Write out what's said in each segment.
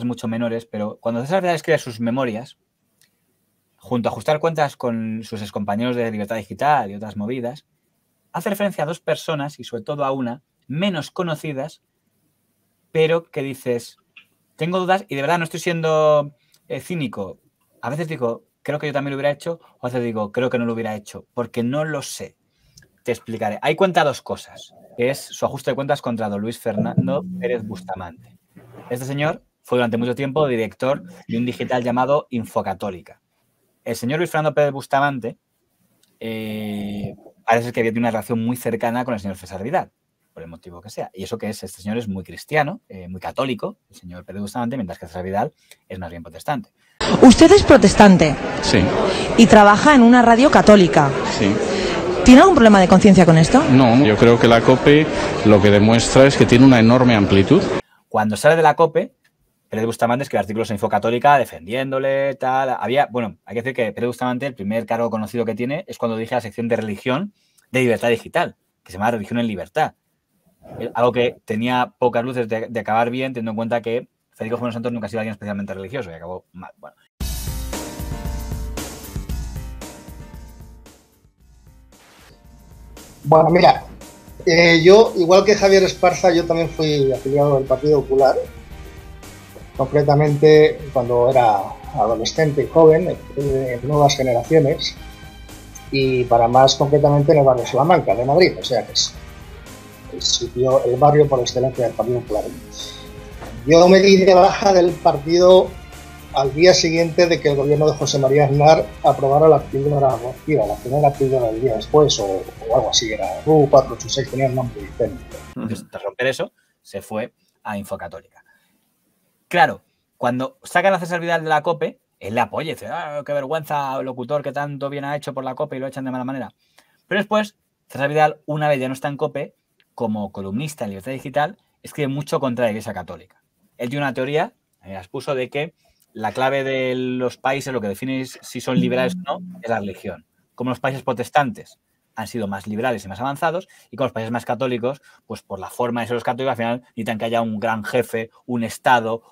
mucho menores, pero cuando César Vidal escribe sus memorias, junto a ajustar cuentas con sus excompañeros de Libertad Digital y otras movidas, hace referencia a dos personas, y sobre todo a una, menos conocidas, pero que dices, tengo dudas y de verdad no estoy siendo cínico. A veces digo, creo que yo también lo hubiera hecho, o a veces digo, creo que no lo hubiera hecho, porque no lo sé. Te explicaré. Ahí cuenta dos cosas, que es su ajuste de cuentas contra don Luis Fernando Pérez Bustamante. Este señor fue durante mucho tiempo director de un digital llamado Infocatólica. El señor Luis Fernando Pérez Bustamante parece que había tenido una relación muy cercana con el señor César Vidal, por el motivo que sea. Y eso que es, este señor es muy cristiano, muy católico, el señor Pérez Bustamante, mientras que César Vidal es más bien protestante. Usted es protestante. Sí. Y trabaja en una radio católica. Sí. ¿Tiene algún problema de conciencia con esto? No, yo creo que la COPE lo que demuestra es que tiene una enorme amplitud. Cuando sale de la COPE, Pérez Bustamante escribe artículos en Infocatólica defendiéndole, tal. Bueno, hay que decir que Pérez Bustamante, el primer cargo conocido que tiene es cuando dirige la sección de religión de Libertad Digital, que se llama Religión en Libertad. Algo que tenía pocas luces de acabar bien, teniendo en cuenta que Federico Jiménez Santos nunca ha sido alguien especialmente religioso y acabó mal. Bueno, mira, yo, igual que Javier Esparza, yo también fui afiliado del Partido Popular, concretamente cuando era adolescente y joven, en Nuevas Generaciones, y para más concretamente en el barrio Salamanca de Madrid, o sea que es el barrio por excelencia del Partido Popular. Yo me di de baja del partido al día siguiente de que el gobierno de José María Aznar aprobara la píldora abortiva, la primera píldora del día después, o algo así, era RU486, tenía un nombre diferente. Entonces, tras romper eso, se fue a Infocatólica. Claro, cuando sacan a César Vidal de la COPE, él le apoya y dice, qué vergüenza, locutor que tanto bien ha hecho por la COPE y lo echan de mala manera. Pero después, César Vidal, una vez ya no está en COPE, como columnista en Libertad Digital, escribe mucho contra la Iglesia Católica. Él tiene una teoría, expuso, de que la clave de los países, lo que define si son liberales o no, es la religión. Como los países protestantes han sido más liberales y más avanzados, y con los países más católicos, pues por la forma de ser los católicos, al final necesitan que haya un gran jefe, un Estado.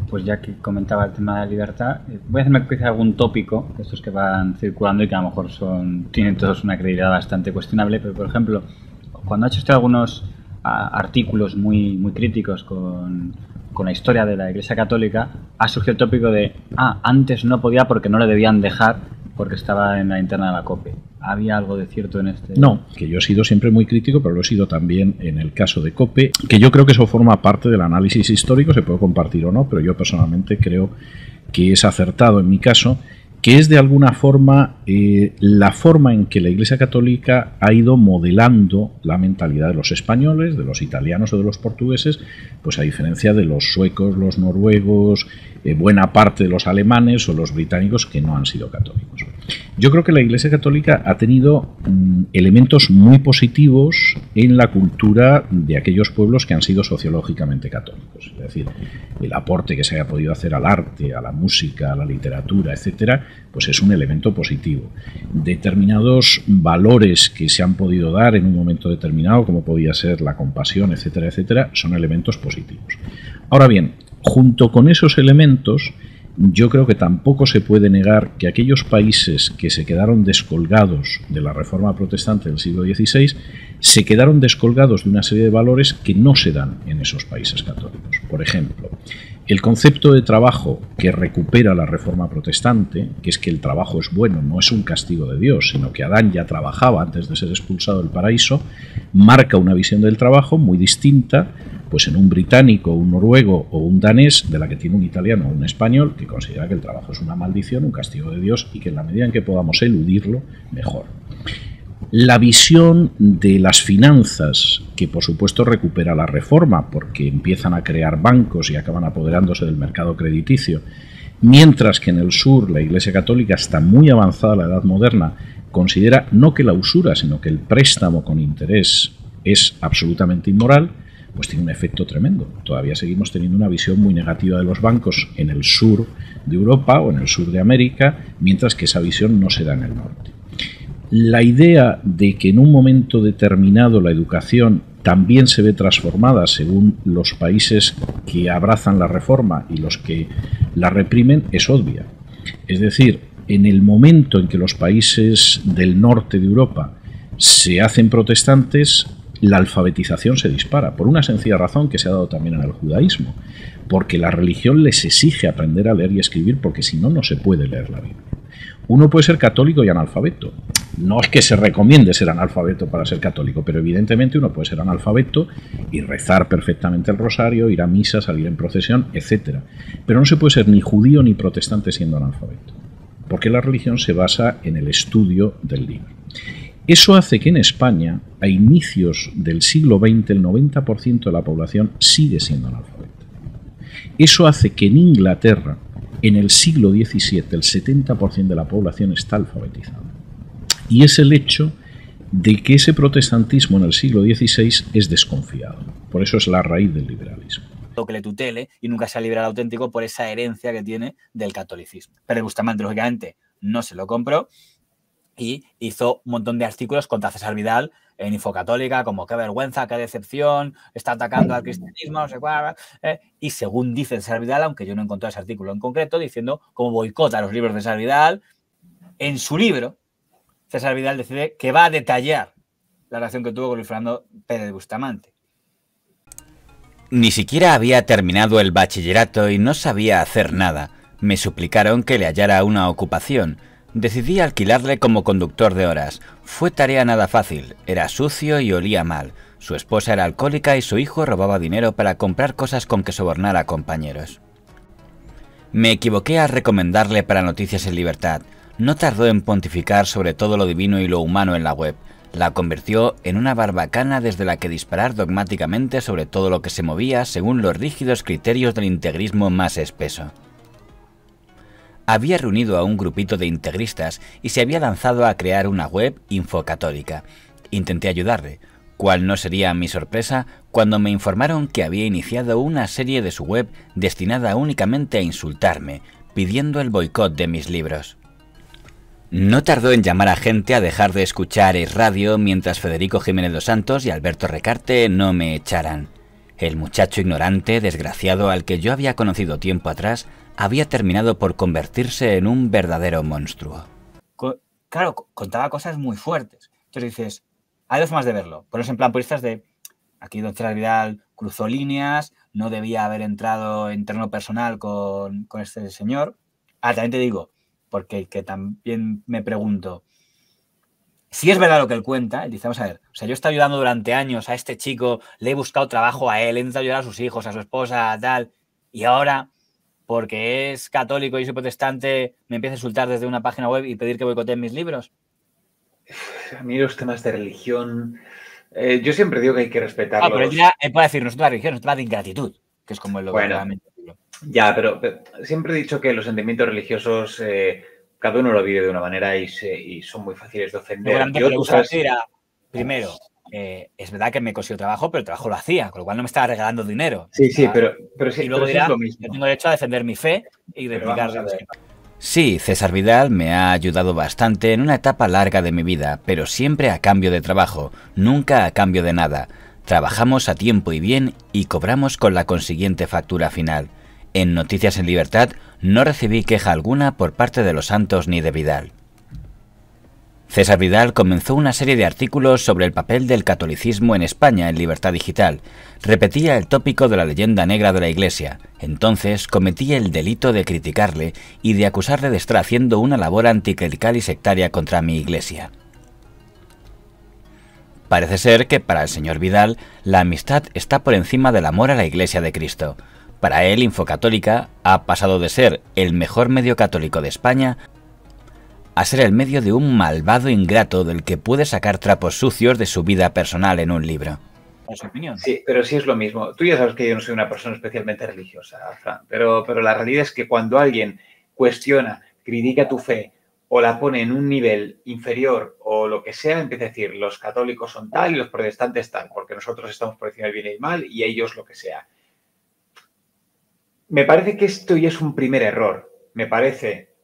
Pues ya que comentaba el tema de la libertad, voy a hacerme quizá algún tópico, de estos que van circulando y que a lo mejor tienen todos una credibilidad bastante cuestionable, pero por ejemplo, cuando ha hecho usted algunos artículos muy críticos con la historia de la Iglesia Católica, ha surgido el tópico de antes no podía porque no le debían dejar porque estaba en la interna de la COPE. ¿Había algo de cierto en este? No, que yo he sido siempre muy crítico, pero lo he sido también en el caso de COPE, que yo creo que eso forma parte del análisis histórico, se puede compartir o no, pero yo personalmente creo que es acertado en mi caso, que es de alguna forma la forma en que la Iglesia Católica ha ido modelando la mentalidad de los españoles, de los italianos o de los portugueses, pues a diferencia de los suecos, los noruegos, buena parte de los alemanes o los británicos que no han sido católicos. Yo creo que la Iglesia Católica ha tenido elementos muy positivos en la cultura de aquellos pueblos que han sido sociológicamente católicos. Es decir, el aporte que se haya podido hacer al arte, a la música, a la literatura, etcétera, pues es un elemento positivo. Determinados valores que se han podido dar en un momento determinado, como podía ser la compasión, etcétera, etcétera, son elementos positivos. Ahora bien, junto con esos elementos, yo creo que tampoco se puede negar que aquellos países que se quedaron descolgados de la Reforma Protestante del siglo XVI se quedaron descolgados de una serie de valores que no se dan en esos países católicos. Por ejemplo, el concepto de trabajo que recupera la Reforma Protestante, que es que el trabajo es bueno, no es un castigo de Dios, sino que Adán ya trabajaba antes de ser expulsado del paraíso, marca una visión del trabajo muy distinta pues en un británico, un noruego o un danés, de la que tiene un italiano o un español, que considera que el trabajo es una maldición, un castigo de Dios, y que en la medida en que podamos eludirlo, mejor. La visión de las finanzas, que por supuesto recupera la Reforma, porque empiezan a crear bancos y acaban apoderándose del mercado crediticio, mientras que en el sur la Iglesia Católica está muy avanzada la Edad Moderna, considera no que la usura, sino que el préstamo con interés es absolutamente inmoral, pues tiene un efecto tremendo. Todavía seguimos teniendo una visión muy negativa de los bancos en el sur de Europa o en el sur de América, mientras que esa visión no se da en el norte. La idea de que en un momento determinado la educación también se ve transformada según los países que abrazan la reforma y los que la reprimen es obvia. Es decir, en el momento en que los países del norte de Europa se hacen protestantes, la alfabetización se dispara, por una sencilla razón que se ha dado también en el judaísmo, porque la religión les exige aprender a leer y escribir, porque si no, no se puede leer la Biblia. Uno puede ser católico y analfabeto. No es que se recomiende ser analfabeto para ser católico, pero evidentemente uno puede ser analfabeto y rezar perfectamente el rosario, ir a misa, salir en procesión, etc. Pero no se puede ser ni judío ni protestante siendo analfabeto, porque la religión se basa en el estudio del libro. Eso hace que en España, a inicios del siglo XX, el 90% de la población sigue siendo analfabeta. Eso hace que en Inglaterra, en el siglo XVII, el 70% de la población está alfabetizada. Y es el hecho de que ese protestantismo en el siglo XVI es desconfiado. Por eso es la raíz del liberalismo. Que le tutele y nunca sea liberal auténtico por esa herencia que tiene del catolicismo. Pero Bustamante, lógicamente, no se lo compró y hizo un montón de artículos contra César Vidal en Infocatólica, como qué vergüenza, qué decepción, está atacando al cristianismo, no sé cuál. Y según dice César Vidal, aunque yo no encontré ese artículo en concreto, diciendo cómo boicota los libros de César Vidal, en su libro, César Vidal decide que va a detallar la relación que tuvo con Luis Fernando Pérez de Bustamante. Ni siquiera había terminado el bachillerato y no sabía hacer nada. Me suplicaron que le hallara una ocupación. Decidí alquilarle como conductor de horas. Fue tarea nada fácil, era sucio y olía mal. Su esposa era alcohólica y su hijo robaba dinero para comprar cosas con que sobornar a compañeros. Me equivoqué al recomendarle para Noticias en Libertad. No tardó en pontificar sobre todo lo divino y lo humano en la web. La convirtió en una barbacana desde la que disparar dogmáticamente sobre todo lo que se movía según los rígidos criterios del integrismo más espeso. Había reunido a un grupito de integristas y se había lanzado a crear una web infocatólica. Intenté ayudarle. ¿Cuál no sería mi sorpresa cuando me informaron que había iniciado una serie de su web destinada únicamente a insultarme, pidiendo el boicot de mis libros? No tardó en llamar a gente a dejar de escuchar Es Radio mientras Federico Jiménez dos Santos y Alberto Recarte no me echaran. El muchacho ignorante, desgraciado al que yo había conocido tiempo atrás, había terminado por convertirse en un verdadero monstruo. Claro, contaba cosas muy fuertes. Entonces dices, hay dos formas de verlo. Ponerse en plan puristas de, aquí don César Vidal cruzó líneas, no debía haber entrado en terreno personal con este señor. También te digo, porque que también me pregunto, si es verdad lo que él cuenta, él dice, vamos a ver, o sea, yo he estado ayudando durante años a este chico, le he buscado trabajo a él, he intentado ayudar a sus hijos, a su esposa, tal, y ahora, porque es católico y soy protestante, me empieza a insultar desde una página web y pedir que boicoteen mis libros. A mí los temas de religión, yo siempre digo que hay que respetarlos. Pero él puede decir, no es la religión, es un tema de ingratitud, que es como lo que realmente digo. Ya, pero siempre he dicho que los sentimientos religiosos cada uno lo vive de una manera y son muy fáciles de ofender. Primero, es verdad que me consiguió trabajo, pero el trabajo lo hacía, con lo cual no me estaba regalando dinero. Sí, pero sí, y luego dirá, es lo mismo. Yo tengo derecho a defender mi fe y replicar. Sí, César Vidal me ha ayudado bastante en una etapa larga de mi vida, pero siempre a cambio de trabajo, nunca a cambio de nada. Trabajamos a tiempo y bien y cobramos con la consiguiente factura final. En Noticias en Libertad no recibí queja alguna por parte de los santos ni de Vidal. César Vidal comenzó una serie de artículos sobre el papel del catolicismo en España en Libertad Digital. Repetía el tópico de la leyenda negra de la Iglesia. Entonces cometí el delito de criticarle y de acusarle de estar haciendo una labor anticlerical y sectaria contra mi Iglesia. Parece ser que para el señor Vidal la amistad está por encima del amor a la Iglesia de Cristo. Para él, Infocatólica ha pasado de ser el mejor medio católico de España a ser el medio de un malvado ingrato del que puede sacar trapos sucios de su vida personal en un libro. ¿Es su opinión? Sí, pero sí es lo mismo. Tú ya sabes que yo no soy una persona especialmente religiosa, Fran, pero la realidad es que cuando alguien cuestiona, critica tu fe o la pone en un nivel inferior o lo que sea, empieza a decir los católicos son tal y los protestantes tal, porque nosotros estamos por encima del bien y el mal y ellos lo que sea. Me parece que esto ya es un primer error. Me parece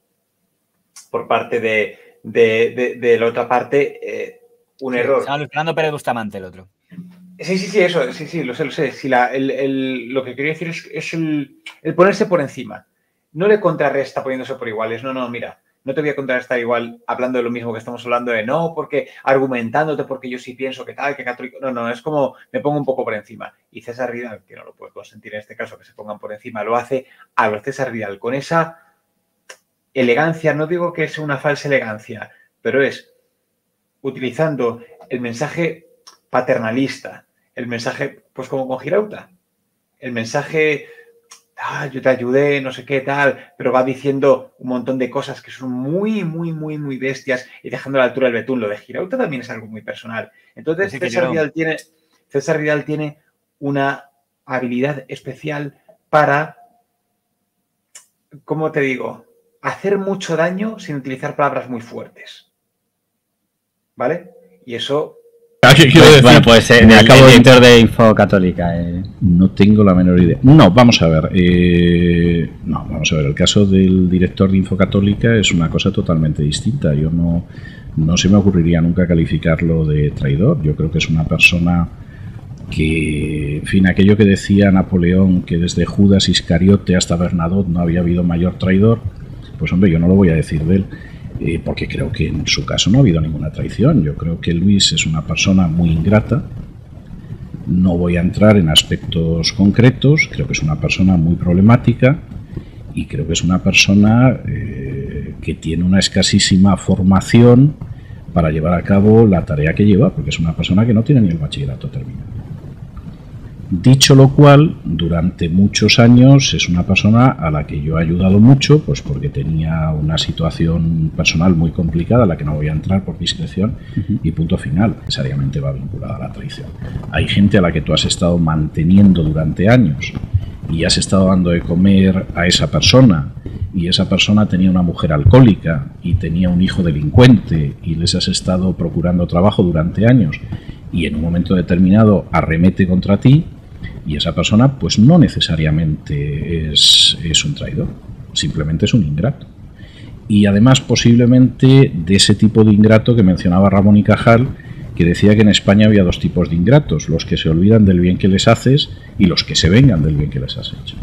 por parte de de la otra parte un error. Se llama Luis Fernando Pérez Bustamante el otro. Sí, eso, sí, lo sé. Sí, lo que quería decir es el ponerse por encima. No le contrarresta poniéndose por iguales. No, mira, no te voy a contrarrestar igual hablando de lo mismo que estamos hablando de no, porque argumentándote porque yo sí pienso que tal, que católico. No, es como me pongo un poco por encima. Y César Vidal, que no lo puede consentir en este caso, que se pongan por encima, lo hace a los César Vidal con esa elegancia. No digo que sea una falsa elegancia, pero es utilizando el mensaje paternalista, el mensaje, pues como con Girauta, el mensaje, yo te ayudé, no sé qué tal, pero va diciendo un montón de cosas que son muy bestias y dejando a la altura del betún. Lo de Girauta también es algo muy personal. Entonces, sí, César Vidal tiene una habilidad especial para, ¿cómo te digo?, hacer mucho daño sin utilizar palabras muy fuertes. ¿Vale? Y eso... Bueno, pues el director de Info Católica. No tengo la menor idea. No, vamos a ver. El caso del director de Info Católica es una cosa totalmente distinta. Yo no se me ocurriría nunca calificarlo de traidor. Yo creo que es una persona que, en fin, aquello que decía Napoleón, que desde Judas Iscariote hasta Bernadotte no había habido mayor traidor, pues hombre, yo no lo voy a decir de él. Porque creo que en su caso no ha habido ninguna traición. Yo creo que Luis es una persona muy ingrata. No voy a entrar en aspectos concretos. Creo que es una persona muy problemática y creo que es una persona que tiene una escasísima formación para llevar a cabo la tarea que lleva, porque es una persona que no tiene ni el bachillerato terminado. Dicho lo cual, durante muchos años es una persona a la que yo he ayudado mucho, pues porque tenía una situación personal muy complicada, a la que no voy a entrar por discreción, y punto final. Necesariamente va vinculada a la traición. Hay gente a la que tú has estado manteniendo durante años y has estado dando de comer a esa persona, y esa persona tenía una mujer alcohólica y tenía un hijo delincuente y les has estado procurando trabajo durante años, y en un momento determinado arremete contra ti, y esa persona pues no necesariamente es un traidor, simplemente es un ingrato. Y además posiblemente de ese tipo de ingrato que mencionaba Ramón y Cajal, que decía que en España había dos tipos de ingratos: los que se olvidan del bien que les haces y los que se vengan del bien que les has hecho.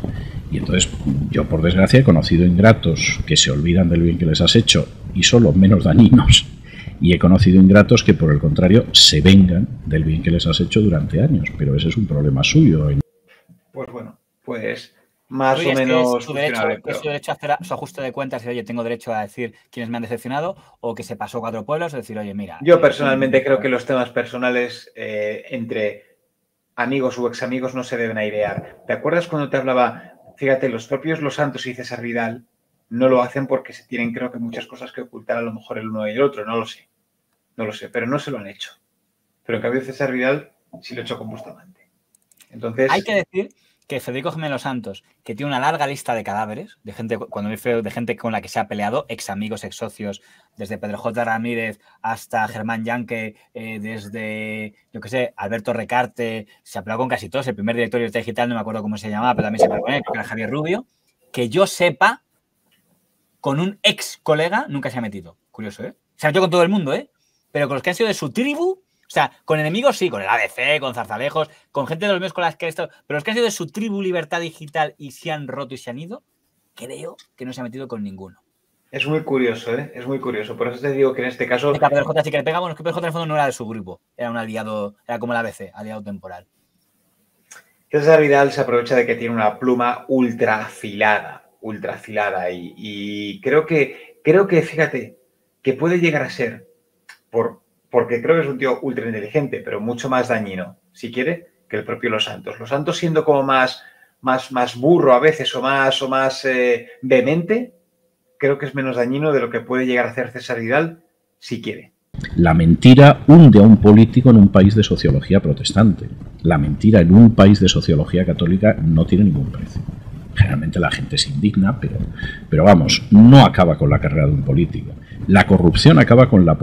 Y entonces yo, por desgracia, he conocido ingratos que se olvidan del bien que les has hecho y son los menos dañinos, y he conocido ingratos que, por el contrario, se vengan del bien que les has hecho durante años, pero ese es un problema suyo. Pues bueno, pues más o menos es su derecho a hacer su ajuste de cuentas y, oye, tengo derecho a decir quiénes me han decepcionado, o que se pasó 4 pueblos, decir, oye, mira... Yo personalmente creo que los temas personales entre amigos u examigos no se deben airear. ¿Te acuerdas cuando te hablaba? Fíjate, los propios Los Santos y César Vidal no lo hacen porque se tienen, creo que, muchas cosas que ocultar, a lo mejor el uno y el otro, no lo sé, pero no se lo han hecho. Pero en cambio César Vidal sí lo ha hecho con Bustamante. Entonces... Hay que decir que Federico Jiménez Los Santos, que tiene una larga lista de cadáveres, de gente, cuando me refiero de gente con la que se ha peleado, ex amigos, ex socios, desde Pedro J. Ramírez hasta Germán Yanque, desde, yo qué sé, Alberto Recarte, se ha peleado con casi todos. El primer director de Libertad Digital, no me acuerdo cómo se llamaba, pero también se peleó con él, que era Javier Rubio. Que yo sepa, con un ex colega nunca se ha metido. Curioso, ¿eh? Se ha metido con todo el mundo, ¿eh? Pero con los que han sido de su tribu, o sea, con enemigos sí, con el ABC, con Zarzalejos, con gente de los medios con las que ha estado, pero los que han sido de su tribu Libertad Digital y se han roto y se han ido, creo que no se ha metido con ninguno. Es muy curioso, ¿eh? Es muy curioso. Por eso te digo que en este caso... Pedro J sí que le pegamos, es que Pedro J en el fondo no era de su grupo, era un aliado, era como el ABC, aliado temporal. César Vidal se aprovecha de que tiene una pluma ultra afilada y creo que, fíjate, que puede llegar a ser, porque creo que es un tío ultra inteligente, pero mucho más dañino, si quiere, que el propio Los Santos. Los Santos, siendo como más burro a veces o más vehemente, creo que es menos dañino de lo que puede llegar a hacer César Vidal, si quiere. La mentira hunde a un político en un país de sociología protestante. La mentira en un país de sociología católica no tiene ningún precio. Generalmente la gente se indigna, pero vamos, no acaba con la carrera de un político. La corrupción acaba con la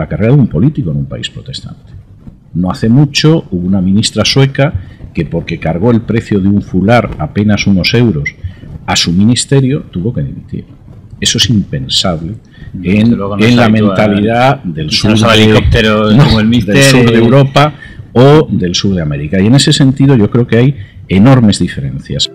carrera de un político en un país protestante. No hace mucho hubo una ministra sueca que, porque cargó el precio de un fular apenas unos euros a su ministerio, tuvo que dimitir. Eso es impensable Desde luego no en es la habitual. mentalidad del sur, Usamos helicópteros como el Mister, del sur de Europa o del sur de América. Y en ese sentido yo creo que hay enormes diferencias.